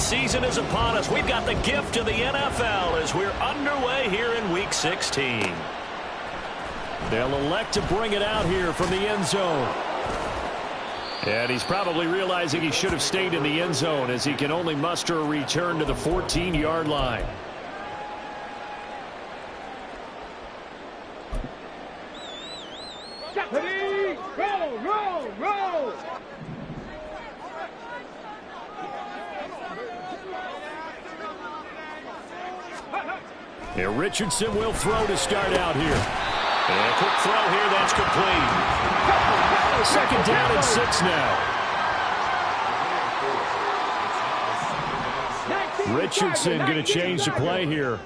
season is upon us. We've got the gift of the NFL as we're underway here in Week 16. They'll elect to bring it out here from the end zone. And he's probably realizing he should have stayed in the end zone as he can only muster a return to the 14-yard line. Ready, roll. And Richardson will throw to start out here. And a quick throw here, that's complete. Second down and 6 now. Richardson going to change the play here.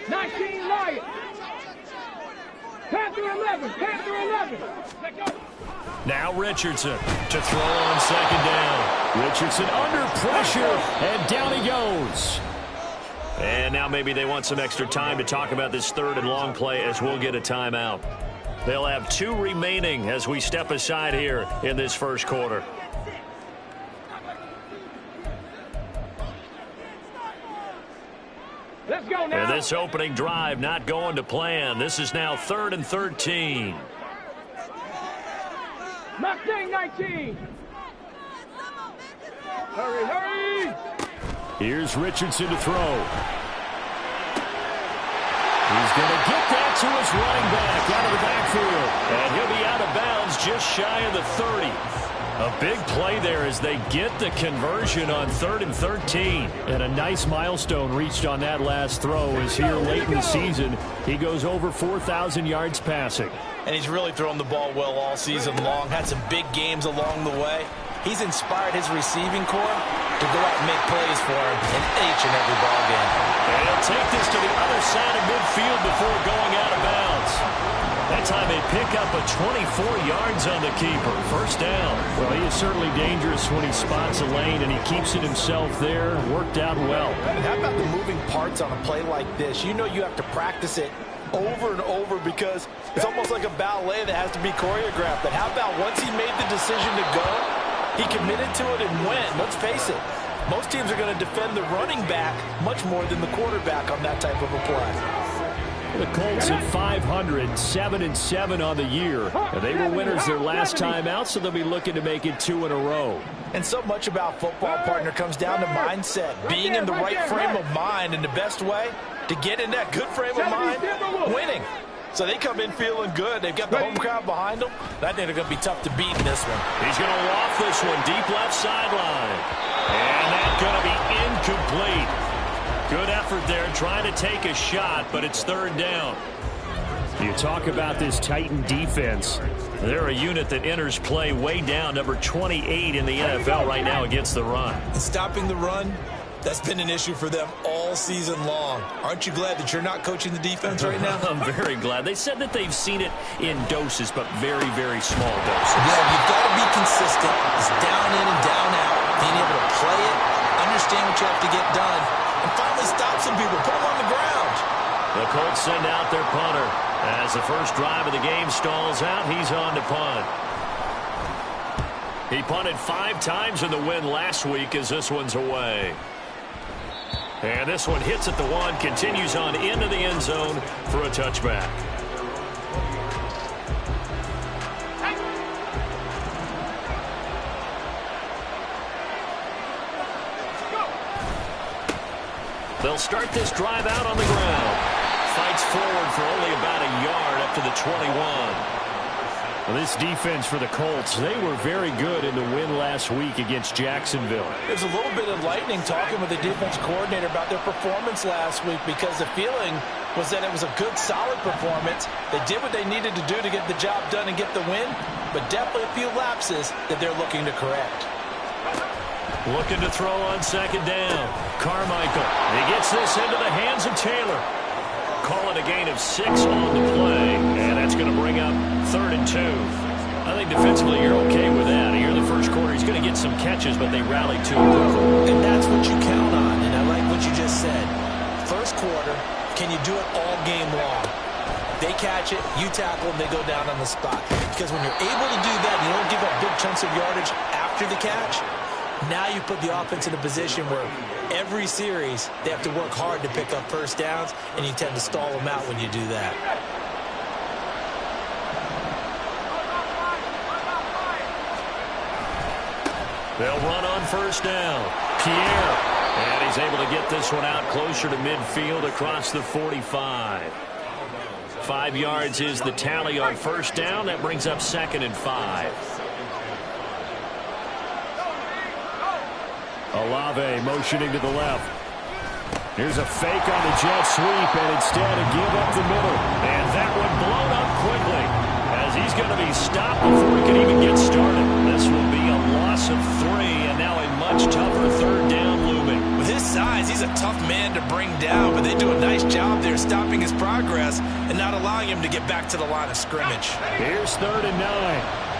19 Lions. Panther 11. Now Richardson to throw on second down. Richardson under pressure, and down he goes. And now maybe they want some extra time to talk about this third and long play as we'll get a timeout. They'll have 2 remaining as we step aside here in this first quarter. Let's go now. And this opening drive not going to plan. This is now 3rd and 13. Mustang 19. Hurry. Here's Richardson to throw. He's going to get that to his running back out of the backfield. And he'll be out of bounds just shy of the 30. A big play there as they get the conversion on 3rd and 13. And a nice milestone reached on that last throw as here late in the season, he goes over 4,000 yards passing. And he's really thrown the ball well all season long. Had some big games along the way. He's inspired his receiving corps to go out and make plays for him in each and every ball game. And he'll take this to the other side of midfield before going out of bounds. That time they pick up a 24 yards on the keeper. First down. Well, he is certainly dangerous when he spots a lane, and he keeps it himself there. Worked out well. And how about the moving parts on a play like this? You know you have to practice it over and over because it's almost like a ballet that has to be choreographed. But how about once he made the decision to go, he committed to it and went. Let's face it, most teams are going to defend the running back much more than the quarterback on that type of a play. The Colts at 500, 7-7 on the year. And they were winners their last time out, so they'll be looking to make it 2 in a row. And so much about football, partner, comes down to mindset. Being in the right frame of mind, and the best way to get in that good frame of mind, winning. So they come in feeling good. They've got the home crowd behind them. I think they're going to be tough to beat in this one. He's going to loft this one deep left sideline. And that's going to be incomplete. Good effort there trying to take a shot, but it's 3rd down. You talk about this Titan defense. They're a unit that enters play way down, number 28 in the NFL right now against the run. And stopping the run, that's been an issue for them all season long. Aren't you glad that you're not coaching the defense right now? I'm very glad. They said that they've seen it in doses, but very, very small doses. Yeah, you've got to be consistent. It's down in and down out. Being able to play it, understand what you have to get done, and finally stop some people, put them on the ground. The Colts send out their punter. As the first drive of the game stalls out, he's on to punt. He punted 5 times in the win last week as this one's away. And this one hits at the 1, continues on into the end zone for a touchback. They'll start this drive out on the ground. Fights forward for only about a yard up to the 21. Well, this defense for the Colts, they were very good in the win last week against Jacksonville. There's a little bit of lightning talking with the defense coordinator about their performance last week because the feeling was that it was a good, solid performance. They did what they needed to do to get the job done and get the win, but definitely a few lapses that they're looking to correct. Looking to throw on second down. Carmichael. He gets this into the hands of Taylor. Call it a gain of 6 on the play, and that's going to bring up 3rd and 2. I think defensively you're okay with that. Here in the first quarter, he's going to get some catches, but they rallied too quickly. And that's what you count on, and I like what you just said. First quarter, can you do it all game long? They catch it, you tackle, and they go down on the spot. Because when you're able to do that, you don't give up big chunks of yardage after the catch. Now you put the offense in a position where every series they have to work hard to pick up first downs, and you tend to stall them out when you do that. They'll run on first down. Pierre. And he's able to get this one out closer to midfield across the 45. 5 yards is the tally on first down. That brings up 2nd and 5. Olave motioning to the left. Here's a fake on the jet sweep, and instead a give up the middle. And that one blown up quickly as he's going to be stopped before he can even get started. This will be a loss of 3, and now a much tougher 3rd down looming. With his size, he's a tough man to bring down, but they do a nice job there stopping his progress and not allowing him to get back to the line of scrimmage. Here's 3rd and 9.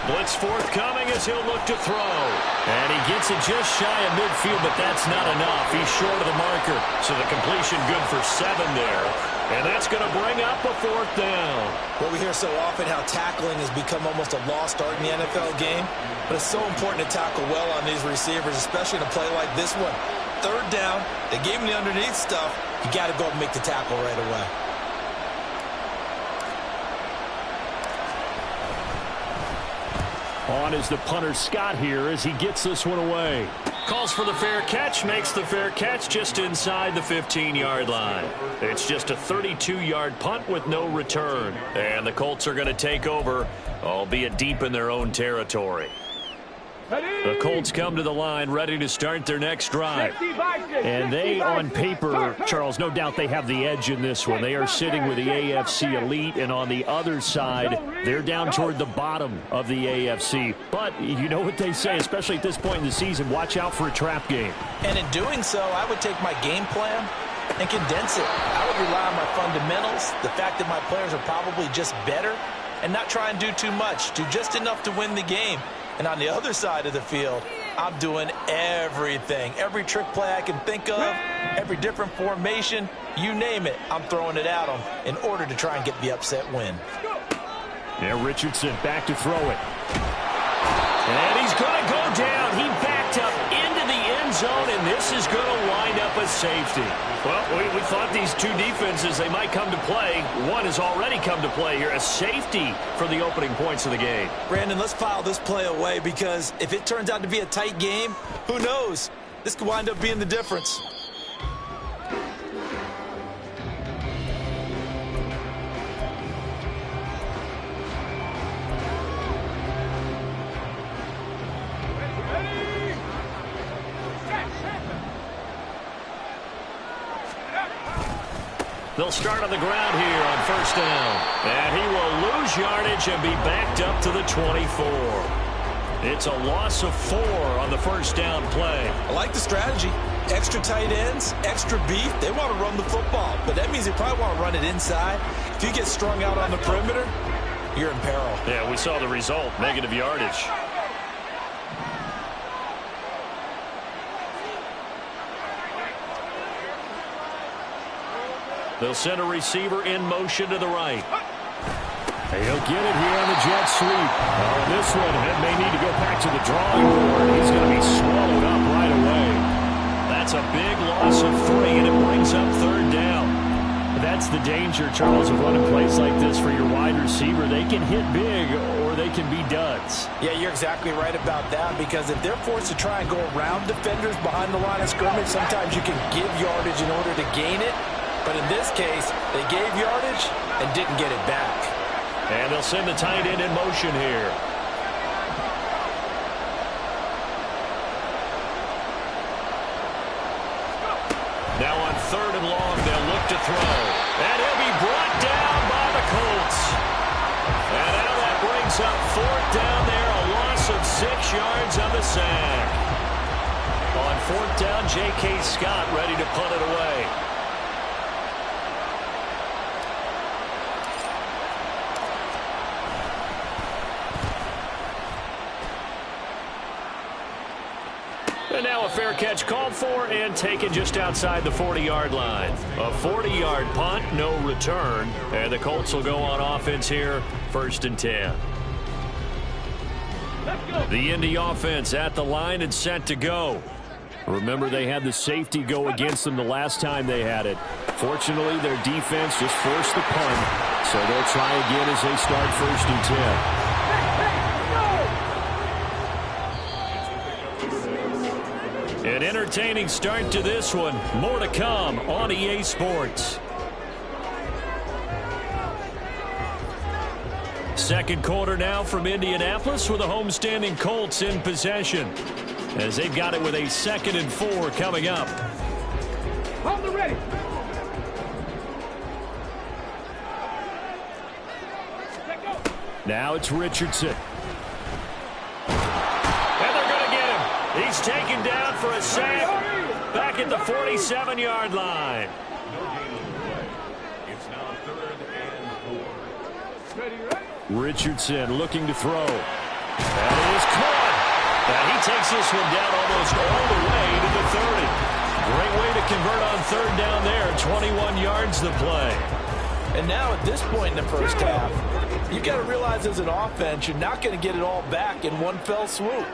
Blitz forthcoming as he'll look to throw. And he gets it just shy of midfield, but that's not enough. He's short of the marker. So the completion good for 7 there. And that's going to bring up a 4th down. Well, we hear so often how tackling has become almost a lost art in the NFL game. But it's so important to tackle well on these receivers, especially in a play like this one. 3rd down, they gave him the underneath stuff. You got to go and make the tackle right away. On is the punter Scott here as he gets this one away. Calls for the fair catch, makes the fair catch just inside the 15-yard line. It's just a 32-yard punt with no return. And the Colts are going to take over, albeit deep in their own territory. The Colts come to the line ready to start their next drive. And they, on paper, Charles, no doubt they have the edge in this one. They are sitting with the AFC elite, and on the other side, they're down toward the bottom of the AFC. But you know what they say, especially at this point in the season, watch out for a trap game. And in doing so, I would take my game plan and condense it. I would rely on my fundamentals, the fact that my players are probably just better, and not try and do too much, do just enough to win the game. And on the other side of the field, I'm doing everything. Every trick play I can think of, every different formation, you name it, I'm throwing it at them in order to try and get the upset win. Yeah, Richardson back to throw it. And he's going to go down. He backed up into the end zone, and this is going to wind up a safety. Well, we thought these two defenses, they might come to play. One has already come to play here, a safety for the opening points of the game. Brandon, let's file this play away because if it turns out to be a tight game, who knows? This could wind up being the difference. They'll start on the ground here on first down. And he will lose yardage and be backed up to the 24. It's a loss of 4 on the first down play. I like the strategy. Extra tight ends, extra beef. They want to run the football, but that means they probably want to run it inside. If you get strung out on the perimeter, you're in peril. Yeah, we saw the result, negative yardage. They'll send a receiver in motion to the right. He'll get it here on the jet sweep. Oh, this one may need to go back to the drawing board. He's going to be swallowed up right away. That's a big loss of 3, and it brings up 3rd down. That's the danger, Charles, of running plays like this for your wide receiver. They can hit big or they can be duds. Yeah, you're exactly right about that because if they're forced to try and go around defenders behind the line of scrimmage, sometimes you can give yardage in order to gain it. But in this case, they gave yardage and didn't get it back. And they'll send the tight end in motion here. Now on 3rd and long, they'll look to throw. And he'll be brought down by the Colts. And now that brings up 4th down there, a loss of 6 yards on the sack. On 4th down, J.K. Scott ready to punt it away. And now a fair catch called for and taken just outside the 40-yard line. A 40-yard punt, no return. And the Colts will go on offense here, 1st and 10. The Indy offense at the line and set to go. Remember, they had the safety go against them the last time they had it. Fortunately, their defense just forced the punt, so they'll try again as they start 1st and 10. An entertaining start to this one. More to come on EA Sports. Second quarter now from Indianapolis with the homestanding Colts in possession, as they've got it with a 2nd and 4 coming up. Hold the ready. Now it's Richardson. And they're going to get him. He's taken down for a sack back at the 47-yard line. It's now 3rd and 4. Ready, ready. Richardson looking to throw. That is caught. And he takes this one down almost all the way to the 30. Great way to convert on 3rd down there. 21 yards the play. And now at this point in the first half, you've got to realize as an offense, you're not going to get it all back in one fell swoop.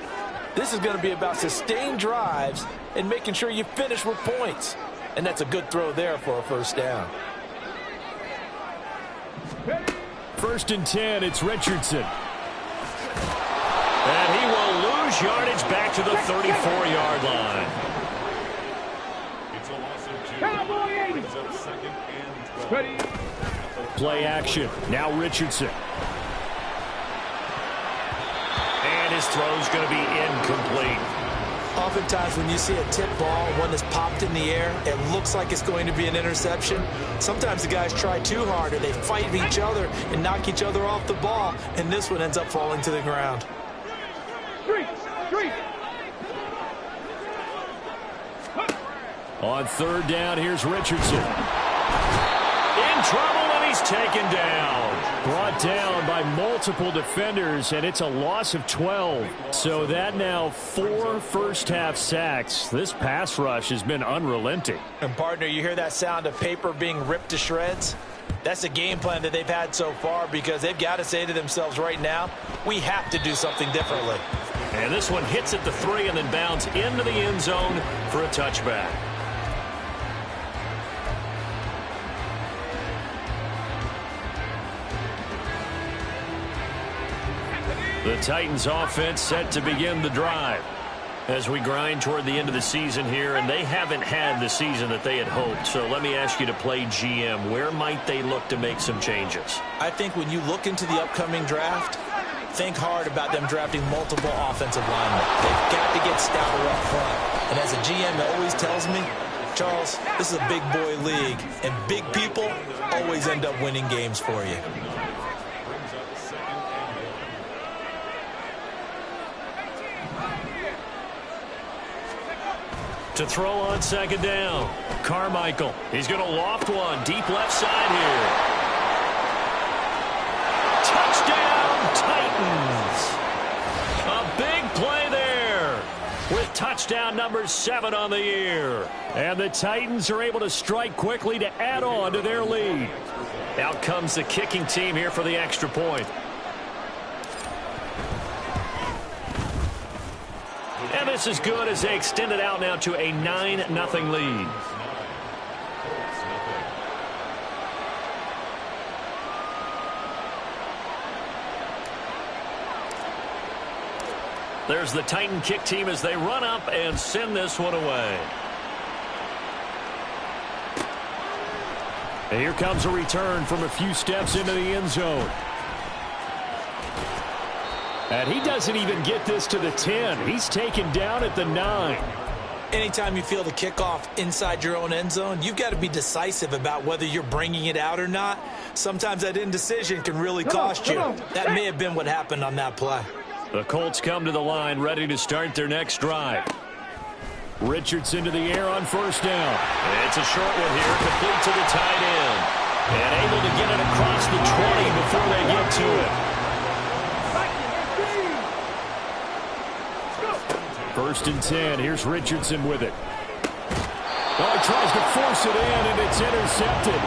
This is going to be about sustained drives and making sure you finish with points. And that's a good throw there for a 1st down. 1st and 10, it's Richardson. And he will lose yardage back to the 34-yard line. It's a loss of 2. Cowboy 80. Brings up 2nd and 12. Ready. Play action. Now Richardson. And his throw's going to be incomplete. Oftentimes when you see a tip ball, one that's popped in the air, it looks like it's going to be an interception. Sometimes the guys try too hard or they fight each other and knock each other off the ball, and this one ends up falling to the ground. Street. On 3rd down, here's Richardson. In trouble, and he's taken down. Brought down by multiple defenders, and it's a loss of 12. So that now 4 first-half sacks. This pass rush has been unrelenting. And, partner, you hear that sound of paper being ripped to shreds? That's the game plan that they've had so far, because they've got to say to themselves right now, we have to do something differently. And this one hits at the 3 and then bounds into the end zone for a touchback. The Titans offense set to begin the drive as we grind toward the end of the season here, and they haven't had the season that they had hoped. So let me ask you to play GM. Where might they look to make some changes? I think when you look into the upcoming draft, think hard about them drafting multiple offensive linemen. They've got to get stouter up front. And as a GM that always tells me, Charles, this is a big boy league, and big people always end up winning games for you. To throw on 2nd down, Carmichael. He's going to loft one deep left side here. Touchdown, Titans. A big play there with touchdown number 7 on the year. And the Titans are able to strike quickly to add on to their lead. Out comes the kicking team here for the extra point. And this is good as they extend it out now to a 9-0 lead. There's the Titan kick team as they run up and send this one away. And here comes a return from a few steps into the end zone. And he doesn't even get this to the 10. He's taken down at the 9. Anytime you feel the kickoff inside your own end zone, you've got to be decisive about whether you're bringing it out or not. Sometimes that indecision can really cost you. That may have been what happened on that play. The Colts come to the line ready to start their next drive. Richardson to the air on 1st down. It's a short one here, complete to the tight end. And able to get it across the 20 before they get to it. First and 10. Here's Richardson with it. Oh, he tries to force it in, and it's intercepted.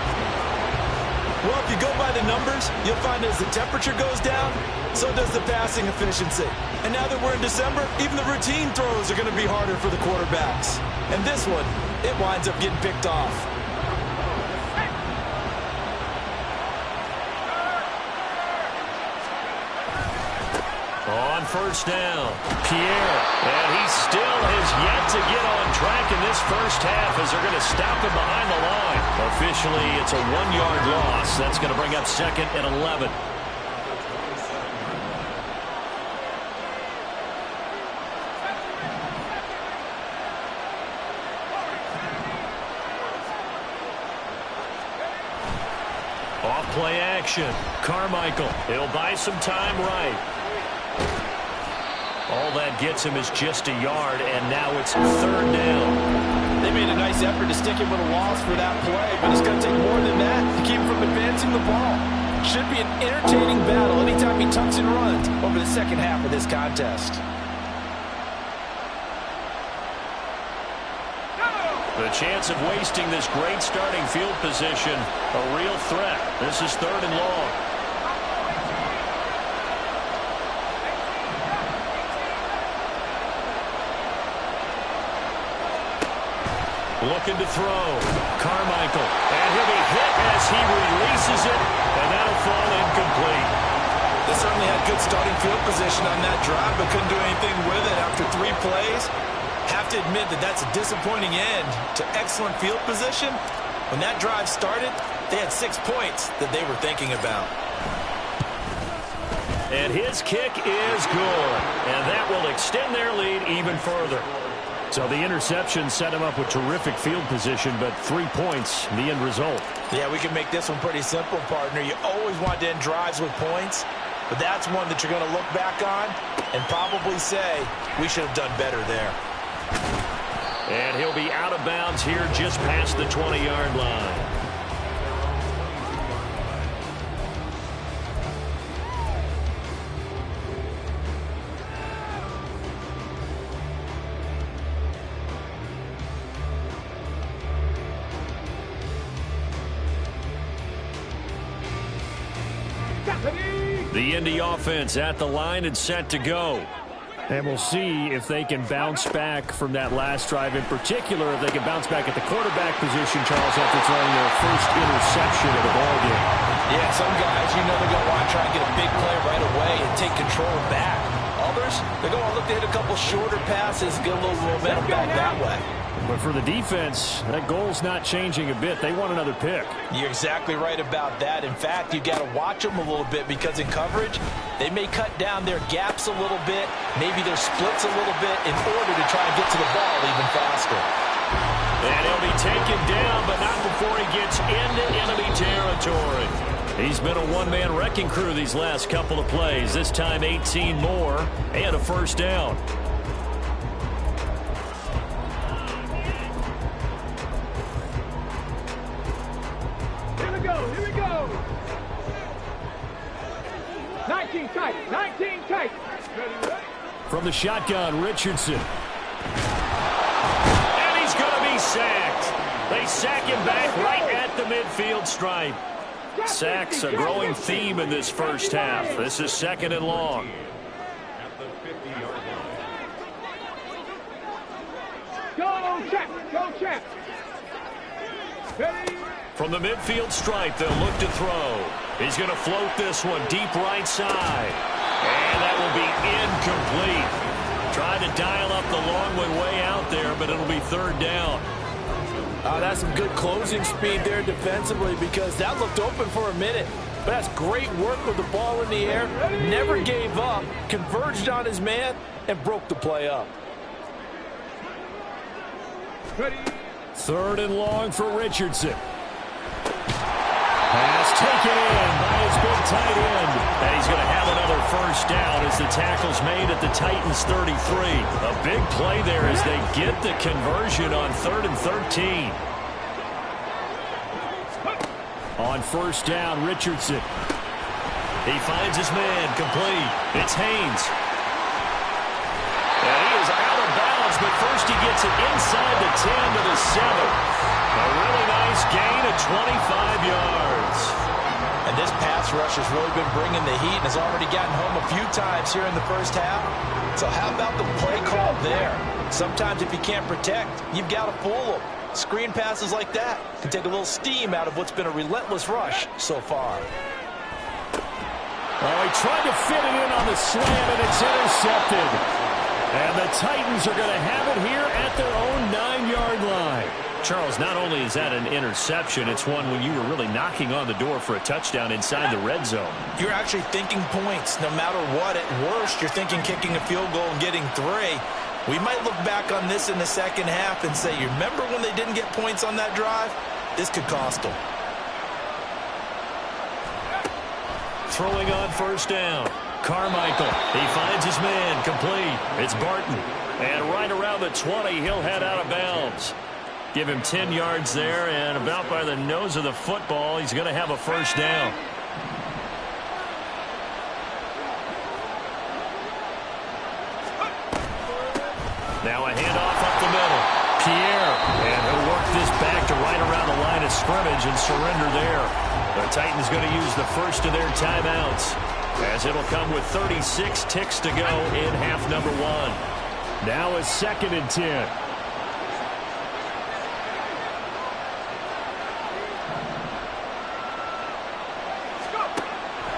Well, if you go by the numbers, you'll find as the temperature goes down, so does the passing efficiency. And now that we're in December, even the routine throws are going to be harder for the quarterbacks. And this one, it winds up getting picked off. On first down, Pierre. And he still has yet to get on track in this first half as they're going to stop him behind the line. Officially, it's a 1-yard loss. That's going to bring up second and 11. Off play action. Carmichael. He'll buy some time right. All that gets him is just a yard, and now it's third down. They made a nice effort to stick him with a loss for that play, but it's going to take more than that to keep him from advancing the ball. Should be an entertaining battle anytime he tucks and runs over the second half of this contest. The chance of wasting this great starting field position, a real threat. This is third and long. Looking to throw. Carmichael. And he'll be hit as he releases it, and that'll fall incomplete. They certainly had good starting field position on that drive, but couldn't do anything with it after 3 plays. Have to admit that that's a disappointing end to excellent field position. When that drive started, they had 6 points that they were thinking about. And his kick is good, and that will extend their lead even further. So the interception set him up with terrific field position, but 3 points, the end result. Yeah, we can make this one pretty simple, partner. You always want to end drives with points, but that's one that you're going to look back on and probably say, we should have done better there. And he'll be out of bounds here just past the 20-yard line. The Indy offense at the line and set to go. And we'll see if they can bounce back from that last drive. In particular, if they can bounce back at the quarterback position, Charles, after throwing their first interception of the ballgame. Yeah, some guys, you know they're going to want to try and get a big play right away and take control back. Others, they're going to look to hit a couple shorter passes, get a little momentum back that way. But for the defense, that goal's not changing a bit. They want another pick. You're exactly right about that. In fact, you've got to watch them a little bit because in coverage, they may cut down their gaps a little bit, maybe their splits a little bit in order to try and get to the ball even faster. And he'll be taken down, but not before he gets into enemy territory. He's been a one-man wrecking crew these last couple of plays. This time 18 more and a first down. Here we go. 19 tight. 19 tight. From the shotgun, Richardson. And he's going to be sacked. They sack him back right at the midfield stripe. Sacks a growing theme in this first half. This is second and long. At the 50-yard line. Go, Champ. Go, Champ. Ready? From the midfield stripe, they'll look to throw. He's going to float this one deep right side. And that will be incomplete. Trying to dial up the long one way out there, but it'll be third down. That's some good closing speed there defensively because that looked open for a minute. But that's great work with the ball in the air. Never gave up, converged on his man, and broke the play up. Ready? Third and long for Richardson. Pass taken in by his big tight end. And he's going to have another first down as the tackle's made at the Titans 33. A big play there as they get the conversion on 3rd and 13. On first down, Richardson. He finds his man complete. It's Haynes. And he is out of bounds gets it inside the 10 to the 7. A really nice gain of 25 yards. And this pass rush has really been bringing the heat and has already gotten home a few times here in the first half. So how about the play call there? Sometimes if you can't protect, you've got to fool them. Screen passes like that can take a little steam out of what's been a relentless rush so far. Oh, he tried to fit it in on the slam, and it's intercepted. And the Titans are going to have it here at their own 9-yard line. Charles, not only is that an interception, it's one when you were really knocking on the door for a touchdown inside the red zone. You're actually thinking points. No matter what, at worst, you're thinking kicking a field goal and getting 3. We might look back on this in the second half and say, you remember when they didn't get points on that drive? This could cost them. Throwing on first down. Carmichael, he finds his man, complete. It's Barton. And right around the 20, he'll head out of bounds. Give him 10 yards there, and about by the nose of the football, he's going to have a first down. Now a handoff up the middle. Pierre, and he'll work this back to right around the line of scrimmage and surrender there. The Titans going to use the first of their timeouts, as it'll come with 36 ticks to go in half number 1. Now a 2nd and 10.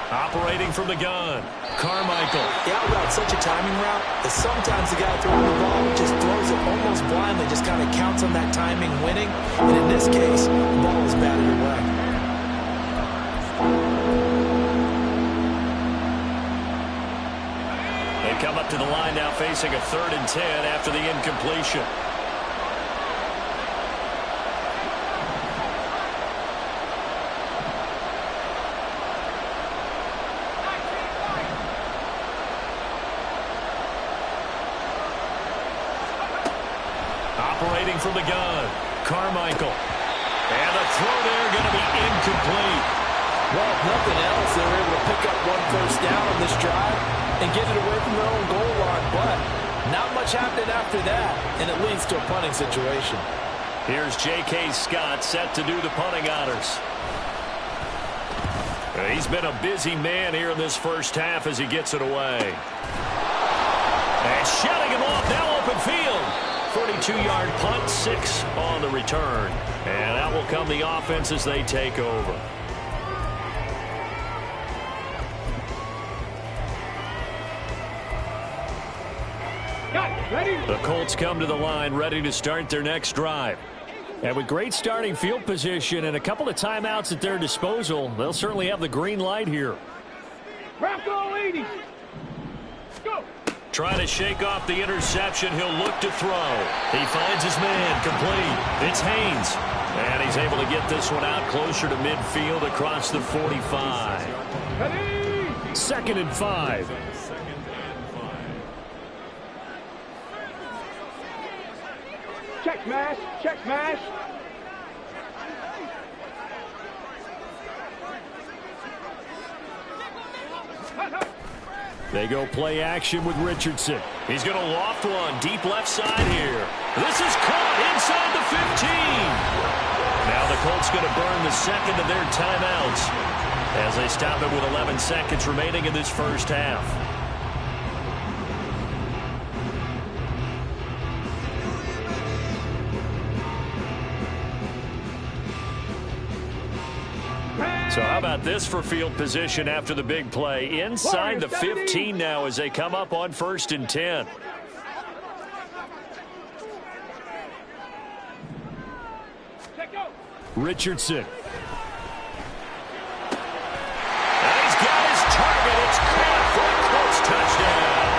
Operating from the gun, Carmichael. The out route's such a timing route that sometimes the guy throwing the ball just throws it almost blindly, just kind of counts on that timing winning. And in this case, the ball was batted away. They come up to the line now facing a 3rd and 10 after the incompletion. Operating from the gun, Carmichael. And the throw there going to be incomplete. Well, if nothing else, they were able to pick up 1 first down on this drive and get it away from their own goal line. But not much happened after that, and it leads to a punting situation. Here's J.K. Scott set to do the punting honors. He's been a busy man here in this first half as he gets it away. And shutting him off, now open field. 42-yard punt, 6 on the return. And out will come the offense as they take over. The Colts come to the line ready to start their next drive. And with great starting field position and a couple of timeouts at their disposal, they'll certainly have the green light here. Bronco 80. Go. Trying to shake off the interception. He'll look to throw. He finds his man, complete. It's Haynes. And he's able to get this one out closer to midfield across the 45. Ready. 2nd and 5. Check mash. Check mash. They go play action with Richardson. He's going to loft one deep left side here. This is caught inside the 15. Now the Colts going to burn the 2nd of their timeouts as they stop it with 11 seconds remaining in this first half. So how about this for field position after the big play? Inside the 15 now as they come up on 1st and 10. Richardson. And he's got his target. It's caught for a Colts touchdown.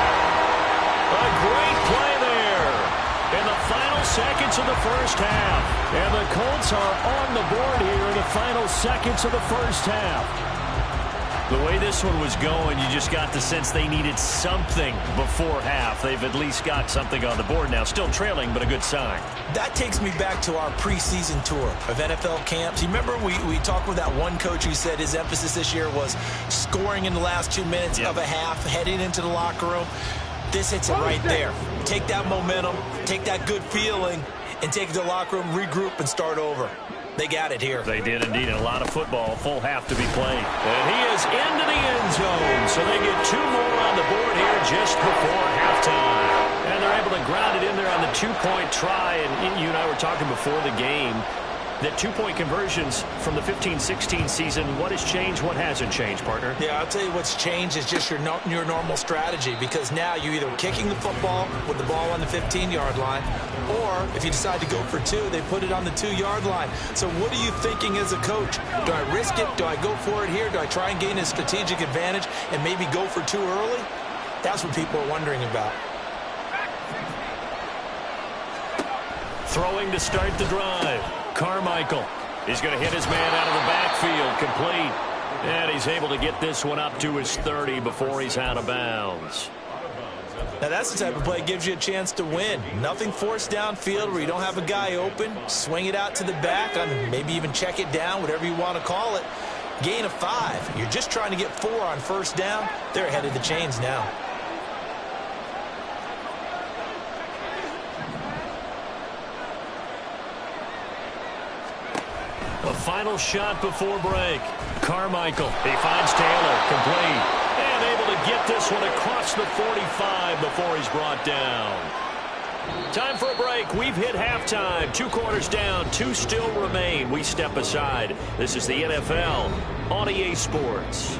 A great play there in the final seconds of the first half. And the Colts are on the board here in the final seconds of the first half. The way this one was going, you just got the sense they needed something before half. They've at least got something on the board now. Still trailing, but a good sign. That takes me back to our preseason tour of NFL camps. You remember we talked with that one coach who said his emphasis this year was scoring in the last 2 minutes of a half, heading into the locker room. This hits it right there. Take that momentum, take that good feeling, and take it to the locker room, regroup, and start over. They got it here. They did indeed. A lot of football, full half to be played. And he is into the end zone. So they get 2 more on the board here just before halftime. And they're able to ground it in there on the 2-point try. And you and I were talking before the game that 2-point conversions from the 15-16 season, what has changed, what hasn't changed, partner? Yeah, I'll tell you what's changed is just your normal strategy, because now you're either kicking the football with the ball on the 15-yard line, or if you decide to go for 2, they put it on the 2-yard line. So what are you thinking as a coach? Do I risk it? Do I go for it here? Do I try and gain a strategic advantage and maybe go for 2 early? That's what people are wondering about. Throwing to start the drive. Carmichael is going to hit his man out of the backfield, complete. And he's able to get this one up to his 30 before he's out of bounds. Now that's the type of play that gives you a chance to win. Nothing forced downfield where you don't have a guy open. Swing it out to the back, maybe even check it down, whatever you want to call it. Gain of 5. You're just trying to get 4 on first down. They're ahead of the chains now. A final shot before break. Carmichael, he finds Taylor, complete. And able to get this one across the 45 before he's brought down. Time for a break. We've hit halftime. 2 quarters down, 2 still remain. We step aside. This is the NFL on EA Sports.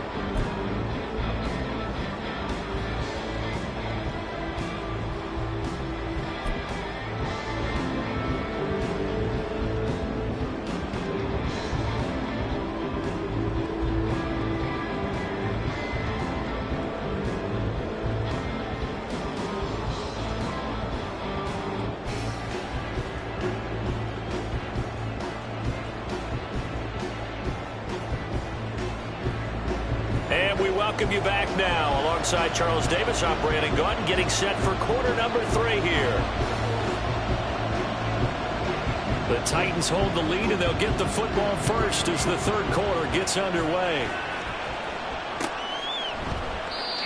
And we welcome you back now alongside Charles Davis, I'm Brandon Gaudin, getting set for quarter number 3 here. The Titans hold the lead, and they'll get the football first as the 3rd quarter gets underway.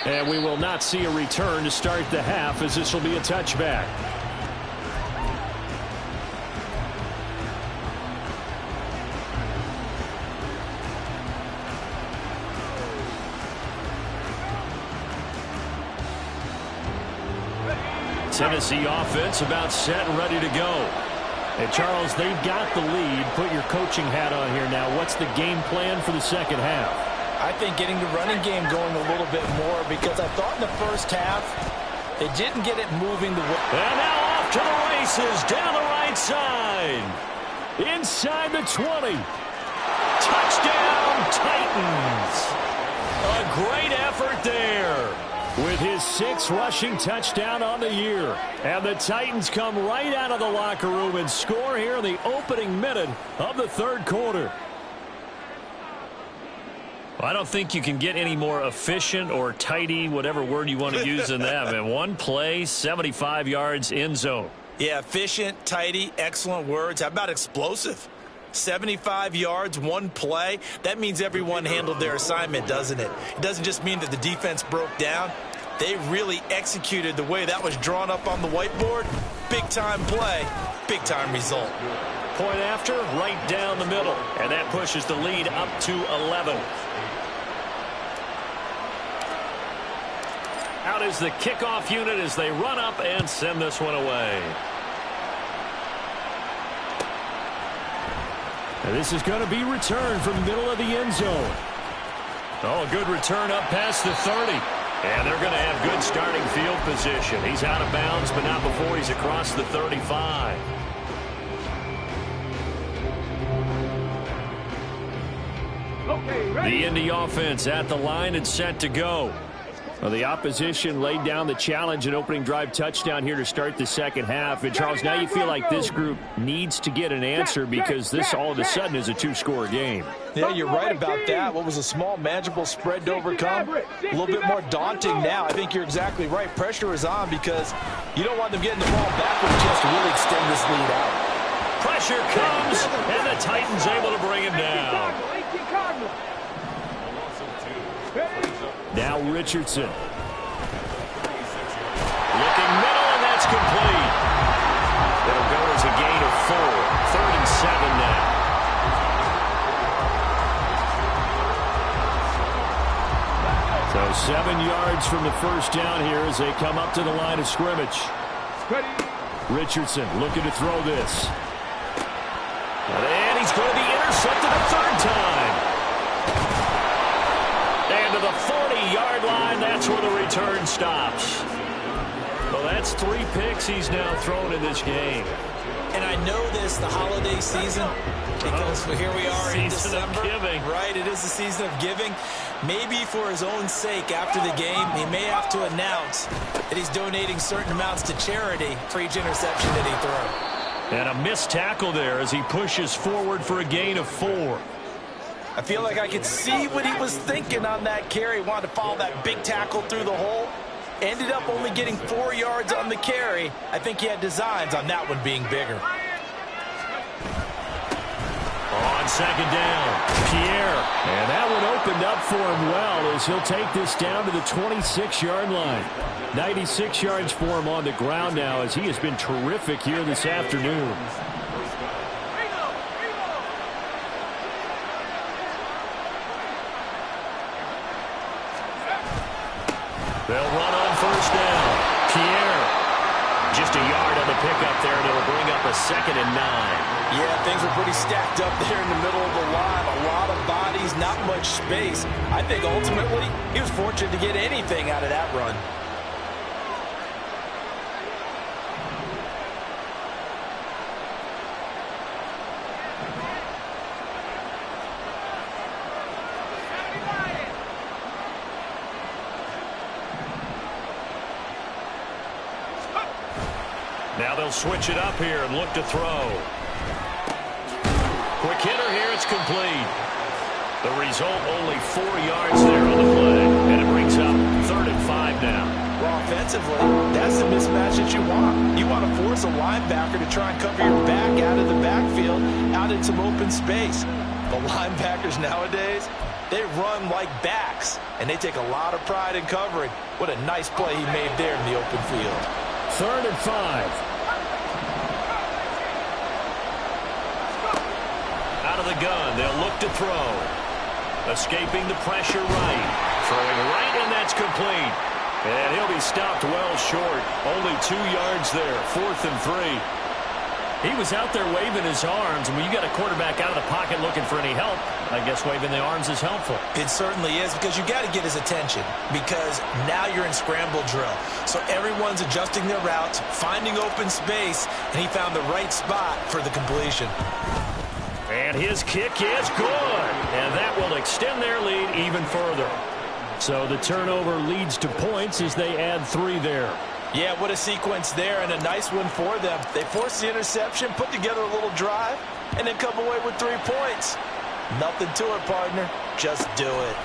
And we will not see a return to start the half, as this will be a touchback. Tennessee offense about set and ready to go. And Charles, they've got the lead. Put your coaching hat on here now. What's the game plan for the second half? I think getting the running game going a little bit more, because I thought in the first half they didn't get it moving the way. And now off to the races down the right side. Inside the 20. Touchdown Titans. A great effort there. With his 6th rushing touchdown on the year. And the Titans come right out of the locker room and score here in the opening minute of the 3rd quarter. Well, I don't think you can get any more efficient or tidy, whatever word you want to use in that. And 1 play, 75 yards, end zone. Yeah, efficient, tidy, excellent words. How about explosive? 75 yards, 1 play. That means everyone handled their assignment, doesn't it? It doesn't just mean that the defense broke down. They really executed the way that was drawn up on the whiteboard. Big-time play, big-time result. Point after, right down the middle. And that pushes the lead up to 11. Out is the kickoff unit as they run up and send this one away. And this is going to be returned from the middle of the end zone. Oh, a good return up past the 30. And they're going to have good starting field position. He's out of bounds, but not before he's across the 35. The Indy offense at the line and set to go. Well, the opposition laid down the challenge and opening drive touchdown here to start the second half. And, Charles, now you feel like this group needs to get an answer because this all of a sudden is a 2-score game. Yeah, you're right about that. What was a small, manageable spread to overcome, a little bit more daunting now. I think you're exactly right. Pressure is on because you don't want them getting the ball back with a chance to really extend this lead out. Pressure comes, and the Titans able to bring him down. Now Richardson. yards from the first down here as they come up to the line of scrimmage. Ready. Richardson looking to throw this. And he's going to be intercepted a third time. And to the 40-yard line, that's where the return stops. Well, that's 3 picks he's now thrown in this game. And I know this, the holiday season, because here we are in December. Season of giving. Right, it is the season of giving. Maybe for his own sake, after the game, he may have to announce that he's donating certain amounts to charity for each interception that he throws. And a missed tackle there as he pushes forward for a gain of 4. I feel like I could see what he was thinking on that carry. Wanted to follow that big tackle through the hole. Ended up only getting 4 yards on the carry. I think he had designs on that one being bigger. On second down, Pierre. And that one opened up for him well as he'll take this down to the 26-yard line. 96 yards for him on the ground now as he has been terrific here this afternoon. They'll run on first down. Pierre. Just a yard on the pickup there, and it'll bring up a 2nd and 9. Yeah, things were pretty stacked up there in the middle of the line. A lot of bodies, not much space. I think ultimately he was fortunate to get anything out of that run. Now they'll switch it up here and look to throw. Quick hitter here, it's complete. The result, only 4 yards there on the play. And it brings up 3rd and 5 now. Well, offensively, that's the mismatch that you want. You want to force a linebacker to try and cover your back out of the backfield, out in some open space. The linebackers nowadays, they run like backs, and they take a lot of pride in covering. What a nice play he made there in the open field. 3rd and 5. Out of the gun, they'll look to throw. Escaping the pressure right. Throwing right, and that's complete. And he'll be stopped well short. Only 2 yards there. 4th and 3. He was out there waving his arms, and when you got a quarterback out of the pocket looking for any help, I guess waving the arms is helpful. It certainly is, because you got to get his attention, because now you're in scramble drill. So everyone's adjusting their routes, finding open space, and he found the right spot for the completion. And his kick is good. And that will extend their lead even further. So the turnover leads to points as they add 3 there. Yeah, what a sequence there, and a nice one for them. They forced the interception, put together a little drive, and then come away with 3 points. Nothing to it, partner. Just do it.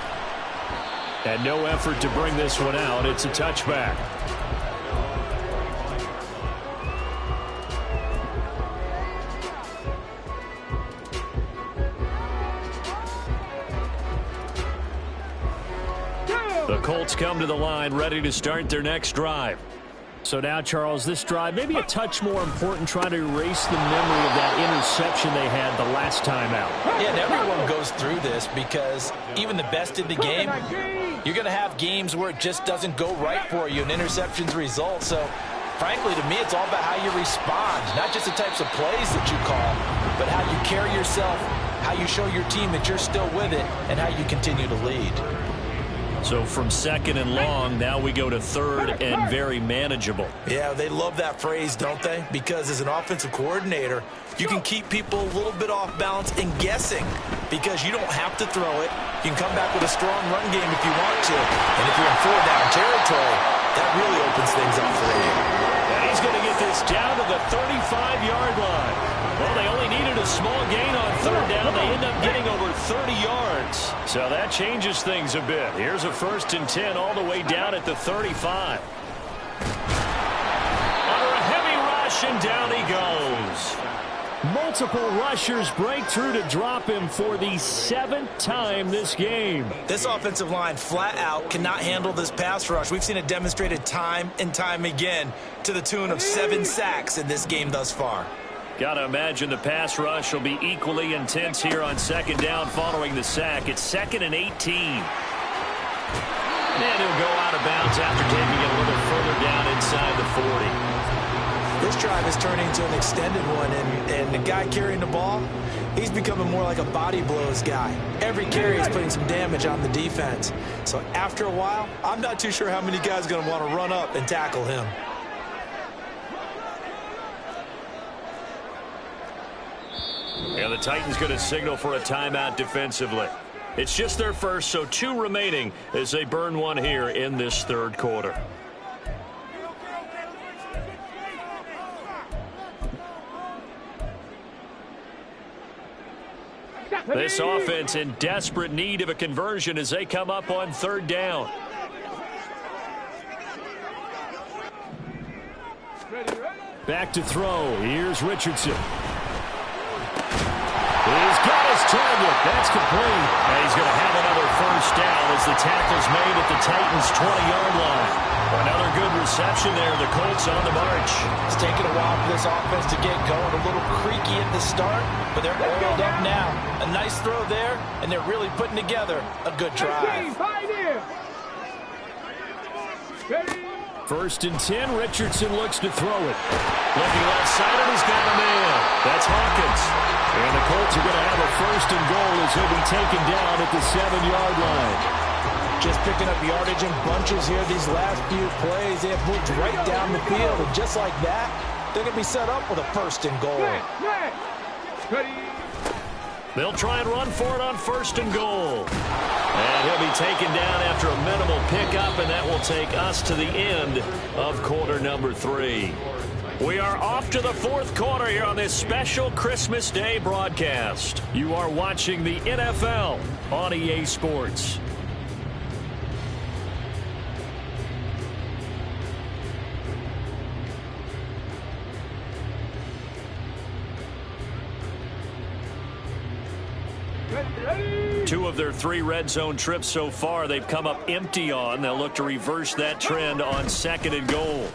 And no effort to bring this one out. It's a touchback. The Colts come to the line ready to start their next drive. So now, Charles, this drive maybe a touch more important, trying to erase the memory of that interception they had the last time out. Yeah, and everyone goes through this because even the best in the game, you're going to have games where it just doesn't go right for you, and interceptions result. So, frankly, to me, it's all about how you respond, not just the types of plays that you call, but how you carry yourself, how you show your team that you're still with it, and how you continue to lead. So from 2nd and long, now we go to 3rd and very manageable. Yeah, they love that phrase, don't they? Because as an offensive coordinator, you can keep people a little bit off balance and guessing because you don't have to throw it. You can come back with a strong run game if you want to. And if you're in 4-down territory, that really opens things up for you. And he's going to get this down to the 35-yard line. Well, they only needed a small gain on 3rd down. They end up getting over 30 yards. So that changes things a bit. Here's a 1st and 10 all the way down at the 35. Under a heavy rush, and down he goes. Multiple rushers break through to drop him for the 7th time this game. This offensive line flat out cannot handle this pass rush. We've seen it demonstrated time and time again to the tune of 7 sacks in this game thus far. Got to imagine the pass rush will be equally intense here on 2nd down following the sack. It's 2nd and 18. And he'll go out of bounds after taking it a little further down inside the 40. This drive is turning into an extended one, and the guy carrying the ball, he's becoming more like a body blows guy. Every carry is putting some damage on the defense. So after a while, I'm not too sure how many guys are going to want to run up and tackle him. And the Titans going to signal for a timeout defensively. It's just their first, so 2 remaining as they burn one here in this third quarter. This offense in desperate need of a conversion as they come up on third down. Back to throw. Here's Richardson. He's got his target. That's complete. And he's going to have another first down as the tackle's made at the Titans' 20-yard line. Another good reception there. The Colts on the march. It's taken a while for this offense to get going. A little creaky at the start, but they're oiled up now. A nice throw there, and they're really putting together a good drive. First and 10, Richardson looks to throw it. Looking left side, and he's got a man. That's Hawkins. And the Colts are going to have a first and goal as he'll be taken down at the 7-yard line. Just picking up yardage in bunches here these last few plays. They have moved right down the field, and just like that, they're going to be set up with a first and goal. They'll try and run for it on first and goal. And he'll be taken down after a minimal pickup, and that will take us to the end of quarter number 3. We are off to the fourth quarter here on this special Christmas Day broadcast. You are watching the NFL on EA Sports. Two of their 3 red zone trips so far they've come up empty on. They'll look to reverse that trend on second and goal.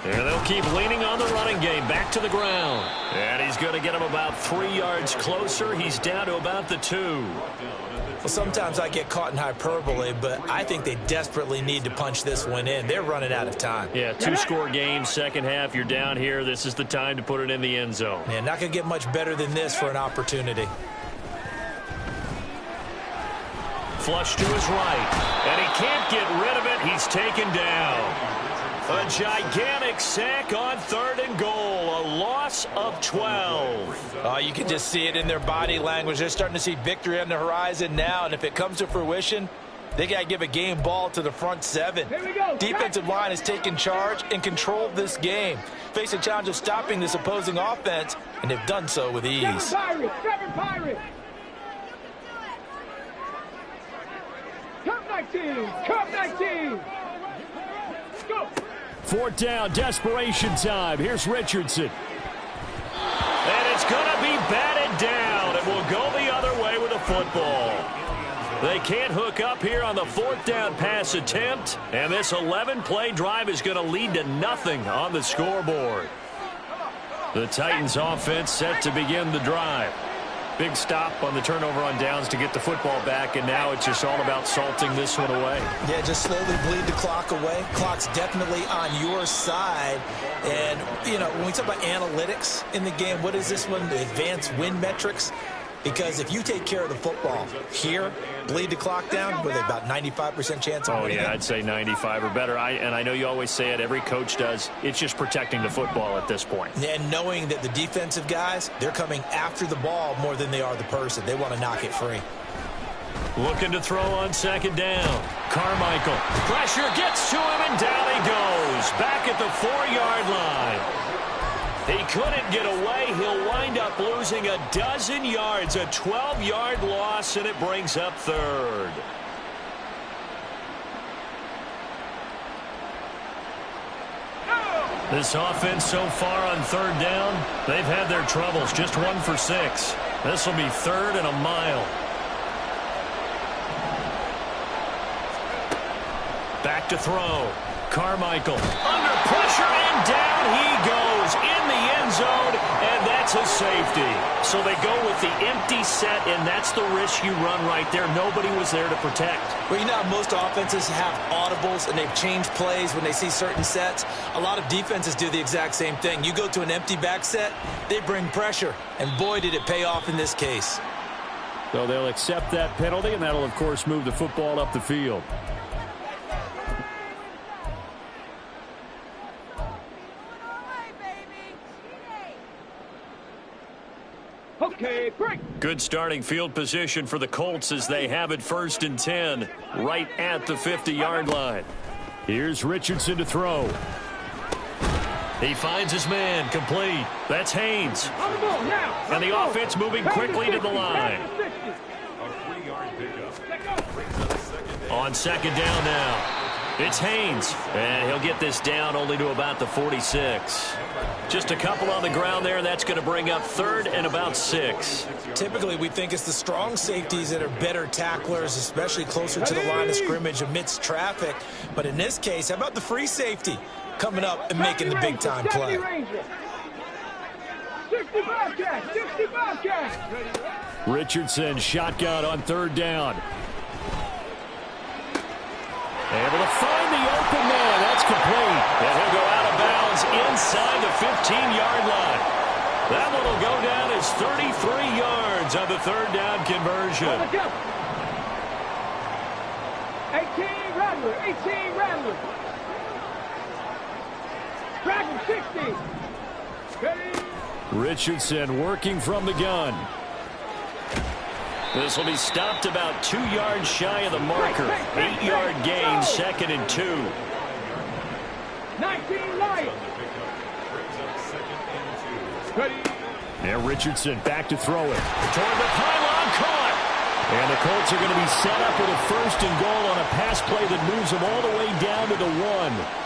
And they'll keep leaning on the running game back to the ground. And he's going to get him about 3 yards closer. He's down to about the 2. Well, sometimes I get caught in hyperbole, but I think they desperately need to punch this one in. They're running out of time. Yeah, 2-score game, second half. You're down here. This is the time to put it in the end zone. Yeah, not going to get much better than this for an opportunity. Flush to his right, and he can't get rid of it. He's taken down. A gigantic sack on third and goal, a loss of 12. You can just see it in their body language. They're starting to see victory on the horizon now, and if it comes to fruition, they got to give a game ball to the front 7. Defensive line has taken charge and controlled this game. Face a challenge of stopping this opposing offense, and they've done so with ease. Seven Pirates. Cup 19. Go. Fourth down, desperation time. Here's Richardson. And it's going to be batted down. It will go the other way with the football. They can't hook up here on the fourth down pass attempt. And this 11-play drive is going to lead to nothing on the scoreboard. The Titans offense set to begin the drive. Big stop on the turnover on downs to get the football back, and now it's just all about salting this one away. Yeah, just slowly bleed the clock away. Clock's definitely on your side. And, you know, when we talk about analytics in the game, what is this one? The advanced win metrics? Because if you take care of the football here, bleed the clock down, with about 95% chance of winning. Yeah, I'd say 95 or better. And I know you always say it, every coach does. It's just protecting the football at this point. And knowing that the defensive guys, they're coming after the ball more than they are the person. They want to knock it free. Looking to throw on second down. Carmichael. Pressure gets to him, and down he goes. Back at the 4-yard line. He couldn't get away. He'll wind up losing a dozen yards, a 12-yard loss, and it brings up third. This offense so far on third down, they've had their troubles. Just 1 for 6. This will be third and a mile. Back to throw. Carmichael under pressure, and down he goes in the end zone, and that's a safety. So they go with the empty set, and that's the risk you run right there. Nobody was there to protect. Well, you know how most offenses have audibles, and they've changed plays when they see certain sets. A lot of defenses do the exact same thing. You go to an empty back set, they bring pressure, and boy, did it pay off in this case. So they'll accept that penalty, and that'll, of course, move the football up the field. Okay, break. Good starting field position for the Colts as they have it 1st and 10, right at the 50-yard line. Here's Richardson to throw. He finds his man, complete. That's Haynes. On the ball now. And the offense moving quickly to the line. A 3-yard pickup. On 2nd down now. It's Haynes, and he'll get this down only to about the 46. Just a couple on the ground there. That's going to bring up 3rd and about 6. Typically, we think it's the strong safeties that are better tacklers, especially closer to the line of scrimmage amidst traffic. But in this case, how about the free safety coming up and making the big-time play? 65 catch, 65 catch. Richardson shotgun on 3rd down. Able to find the open man. That's complete. And he'll go out of bounds inside the 15-yard line. That one will go down as 33 yards on the 3rd down conversion. 18 Rattler, 18 Rattler. Dragon 60. Ready. Richardson working from the gun. This will be stopped about 2 yards shy of the marker. 8-yard gain, 2nd and 2. 19 Light. Ready. And Richardson back to throw it. Toward the pylon, caught. And the Colts are going to be set up with a 1st and goal on a pass play that moves them all the way down to the 1.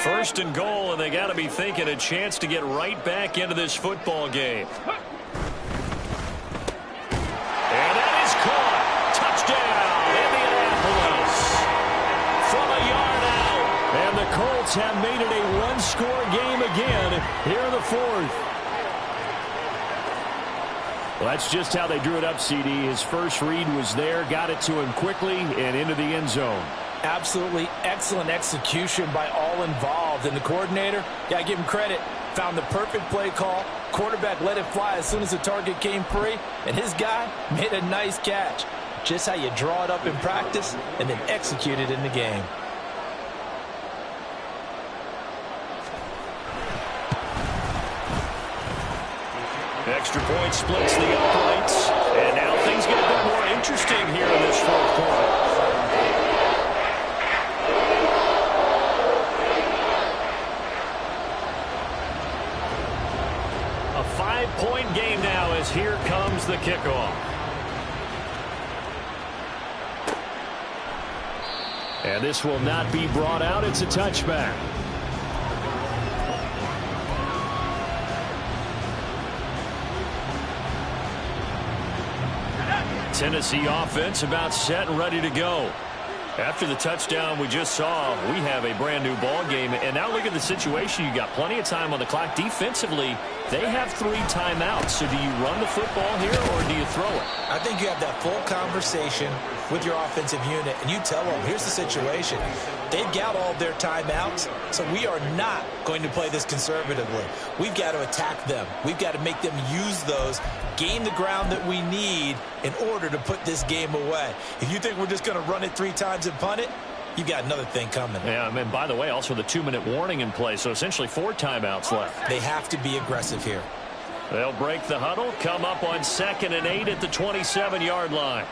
First and goal, and they got to be thinking a chance to get right back into this football game. And that is caught. Touchdown, Indianapolis. From a yard out. And the Colts have made it a one-score game again here in the 4th. Well, that's just how they drew it up, CD. His first read was there, got it to him quickly, and into the end zone. Absolutely excellent execution by all involved. And the coordinator, yeah, give him credit, found the perfect play call. Quarterback let it fly as soon as the target came free, and his guy made a nice catch. Just how you draw it up in practice and then execute it in the game. Extra point splits the uprights, and now things get a bit more interesting here in this 4th quarter. A 5-point game now as here comes the kickoff. And this will not be brought out. It's a touchback. Tennessee offense about set and ready to go. After the touchdown we just saw, we have a brand new ball game. And now look at the situation. You got plenty of time on the clock. Defensively, they have 3 timeouts. So do you run the football here or do you throw it? I think you have that full conversation with your offensive unit, and you tell them, here's the situation. They've got all their timeouts, so we are not going to play this conservatively. We've got to attack them. We've got to make them use those, gain the ground that we need in order to put this game away. If you think we're just going to run it 3 times and punt it, you got another thing coming. Yeah, and by the way, also the 2-minute warning in play, so essentially 4 timeouts left. They have to be aggressive here. They'll break the huddle, come up on 2nd and 8 at the 27-yard line.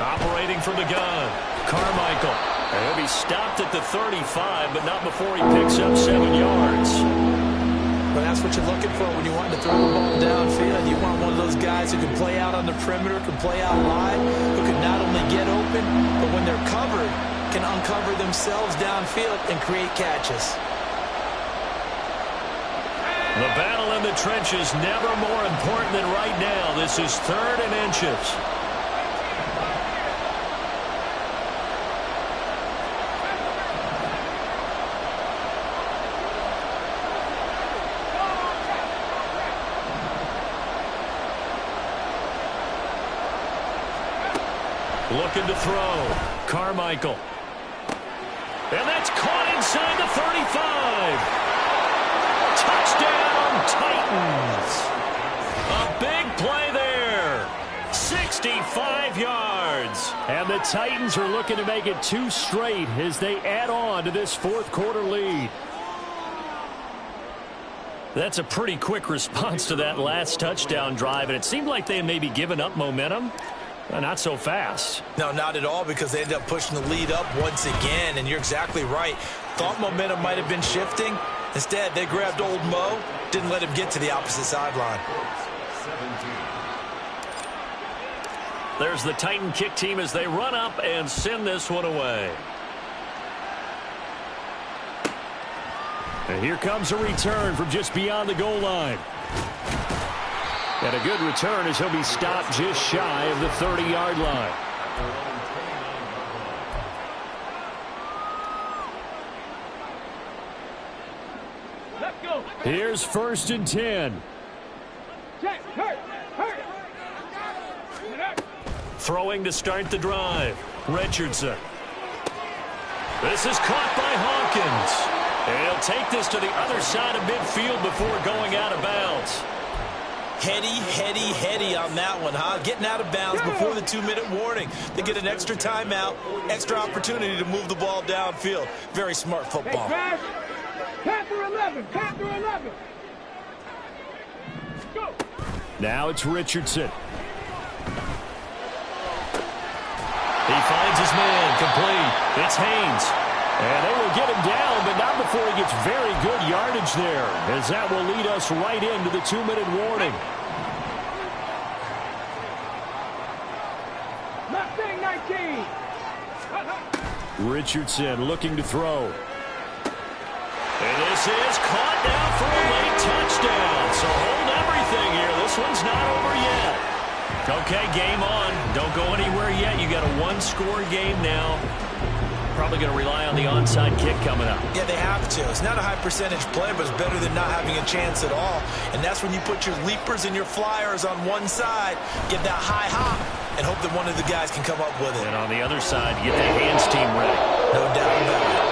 Operating from the gun, Carmichael. And he'll be stopped at the 35, but not before he picks up 7 yards. But that's what you're looking for when you want to throw the ball downfield. You want one of those guys who can play out on the perimeter, can play out wide, who can not only get open, but when they're covered, can uncover themselves downfield and create catches. The battle in the trenches never more important than right now. This is 3rd and inches. Looking to throw. Carmichael. And that's caught inside the 35. Touchdown, Titans. A big play there. 65 yards. And the Titans are looking to make it 2 straight as they add on to this fourth quarter lead. That's a pretty quick response to that last touchdown drive, and it seemed like they had maybe given up momentum. Not so fast. No, not at all, because they ended up pushing the lead up once again, and you're exactly right. Thought momentum might have been shifting. Instead, they grabbed old Mo, didn't let him get to the opposite sideline. There's the Titan kick team as they run up and send this one away. And here comes a return from just beyond the goal line. And a good return as he'll be stopped just shy of the 30-yard line. Let's go. Here's 1st and 10. Check. Hurt. Throwing to start the drive. Richardson. This is caught by Hawkins. And he'll take this to the other side of midfield before going out of bounds. Heady on that one, huh? Getting out of bounds before the 2-minute warning. They get an extra timeout, extra opportunity to move the ball downfield. Very smart football. Hey, Panther 11. Go. Now it's Richardson. He finds his man, complete. It's Haynes. And they will get him down, but not before he gets very good yardage there, as that will lead us right into the 2-minute warning. Left thing 19. Richardson looking to throw. And this is caught now for a late touchdown. So hold everything here. This one's not over yet. Okay, game on. Don't go anywhere yet. You got a 1-score game now. Probably going to rely on the onside kick coming up. Yeah, they have to. It's not a high percentage play, but it's better than not having a chance at all. And that's when you put your leapers and your flyers on one side, get that high hop, and hope that one of the guys can come up with it. And on the other side, you get that hands team ready. No doubt about it.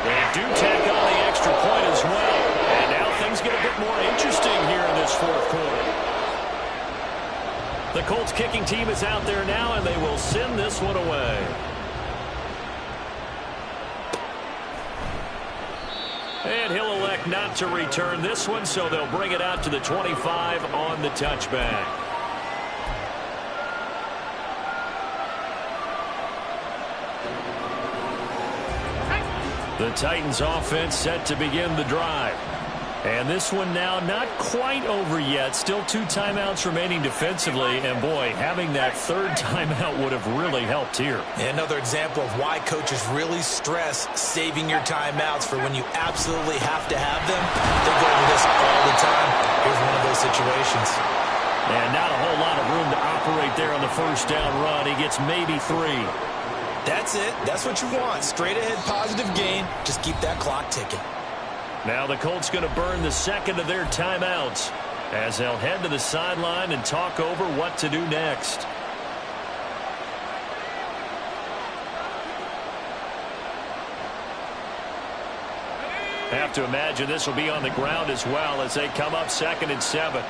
They do tack on the extra point as well. And now things get a bit more interesting here in this fourth quarter. The Colts kicking team is out there now, and they will send this one away. And he'll elect not to return this one, so they'll bring it out to the 25 on the touchback. The Titans offense set to begin the drive. And this one now not quite over yet. Still 2 timeouts remaining defensively. And, boy, having that 3rd timeout would have really helped here. Another example of why coaches really stress saving your timeouts for when you absolutely have to have them. They go over this all the time. Here's one of those situations. And not a whole lot of room to operate there on the 1st down run. He gets maybe 3. That's it. That's what you want. Straight ahead positive gain. Just keep that clock ticking. Now the Colts going to burn the 2nd of their timeouts as they'll head to the sideline and talk over what to do next. Have to imagine this will be on the ground as well as they come up 2nd and 7.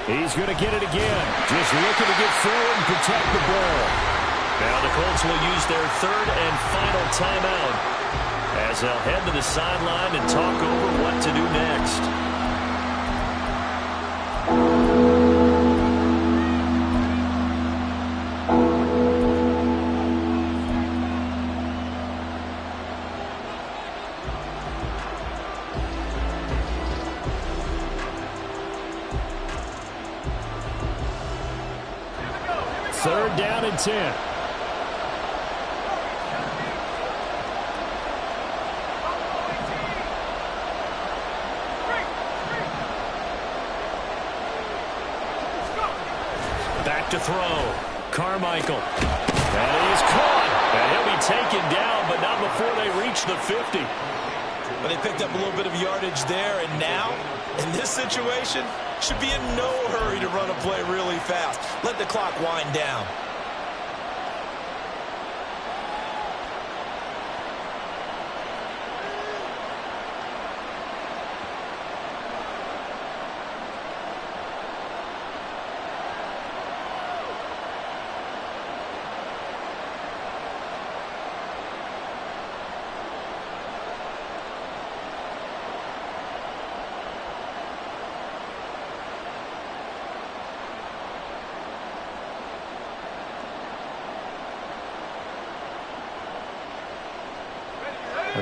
He's going to get it again. Just looking to get forward and protect the ball. Now the Colts will use their 3rd and final timeout as they'll head to the sideline and talk over what to do next. Third down and 10. Back to throw. Carmichael. That is caught. And he'll be taken down, but not down before they reach the 50. But they picked up a little bit of yardage there, and now, in this situation, should be in no hurry to run a play really fast. Let the clock wind down.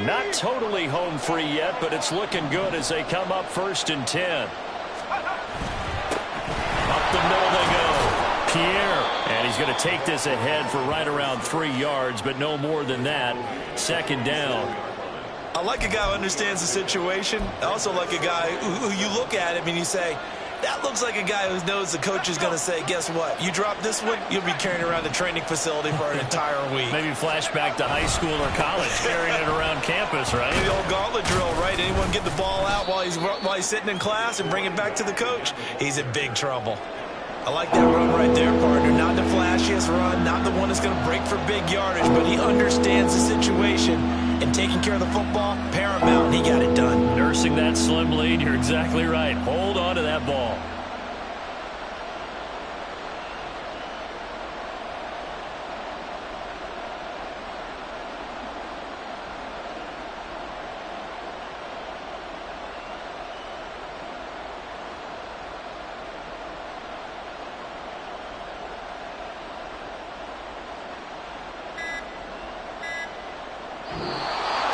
Not totally home free yet, but it's looking good as they come up 1st and 10. Up the middle they go. Pierre. And he's going to take this ahead for right around 3 yards, but no more than that. 2nd down. I like a guy who understands the situation. I also like a guy who you look at him and you say, that looks like a guy who knows the coach is going to say, guess what? You drop this one, you'll be carrying around the training facility for an entire week. Maybe flashback to high school or college, carrying it around campus, right? The old gauntlet drill, right? Anyone get the ball out while he's sitting in class and bring it back to the coach? He's in big trouble. I like that run right there, partner. Not the flashiest run, not the one that's going to break for big yardage, but he understands the situation, and taking care of the football, paramount, and he got it done. Nursing that slim lead, you're exactly right. Hold on to that ball.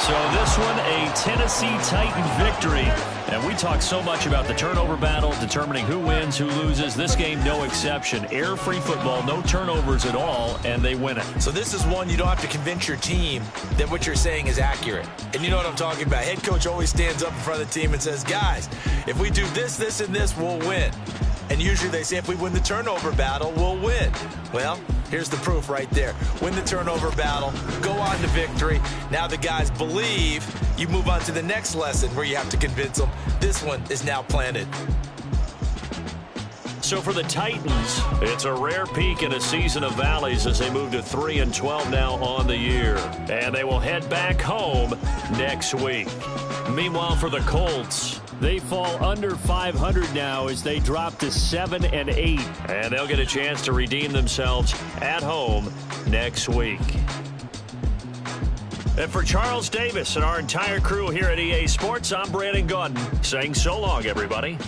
So this one, a Tennessee Titan victory. And we talk so much about the turnover battle, determining who wins, who loses. This game, no exception. Air-free football, no turnovers at all, and they win it. So this is one you don't have to convince your team that what you're saying is accurate. And you know what I'm talking about. Head coach always stands up in front of the team and says, guys, if we do this, this, and this, we'll win. And usually they say if we win the turnover battle, we'll win. Well, here's the proof right there. Win the turnover battle, go on to victory. Now the guys believe. You move on to the next lesson where you have to convince them. This one is now planted. So for the Titans, it's a rare peak in a season of valleys as they move to 3-12 now on the year. And they will head back home next week. Meanwhile, for the Colts, they fall under 500 now as they drop to 7-8. And they'll get a chance to redeem themselves at home next week. And for Charles Davis and our entire crew here at EA Sports, I'm Brandon Gaudin saying so long, everybody.